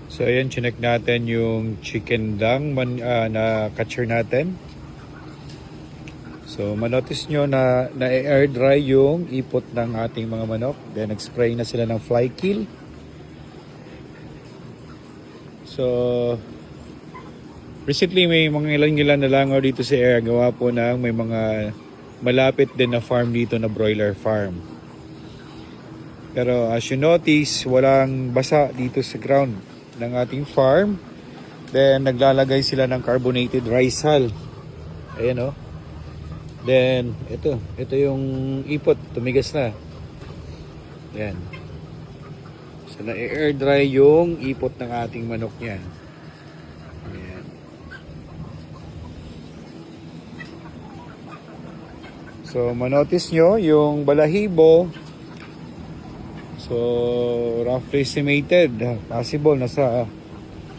So ayan, chinek natin yung chicken dung na catcher natin. So manotice nyo na air dry yung ipot ng ating mga manok. Then nag-spray na sila ng fly kill. So recently may mga ilan na langaw dito sa area. Gawa po ng may mga malapit din na farm dito na broiler farm. Pero as you notice, walang basa dito sa ground ng ating farm. Then naglalagay sila ng carbonated rice hull. Ayan o. Then ito yung ipot, tumigas na. Ayan. So na-air dry yung ipot ng ating manok niyan. Ayan. So manotice nyo yung balahibo. So roughly estimated, possible nasa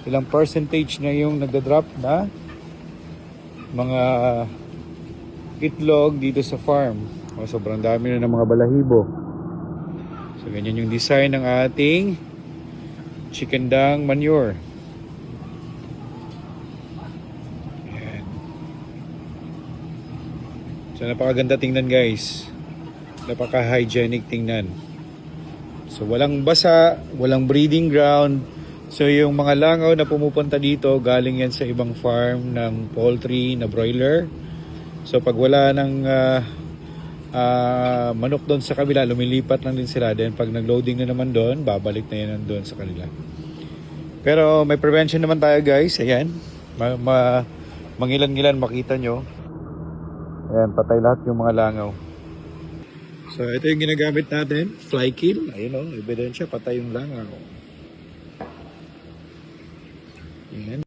ilang percentage na yung nagda-drop na mga itlog dito sa farm. Sobrang dami na ng mga balahibo. So ganyan yung design ng ating chicken dung manure. Ayan. So napakaganda tingnan guys. Napaka-hygienic tingnan. So walang basa, walang breeding ground. So yung mga langaw na pumupunta dito, galing yan sa ibang farm ng poultry na broiler. So pag wala ng manok doon sa kabila, lumilipat lang din sila. Then pag nag-loading na naman doon, babalik na yan doon sa kanila. Pero may prevention naman tayo guys. Ayan, mangilan-ngilan makita nyo. Ayan, patay lahat yung mga langaw. So ito yung ginagamit natin, fly kill. Ayun o, ebidensya, patay yung langaw. Ayan.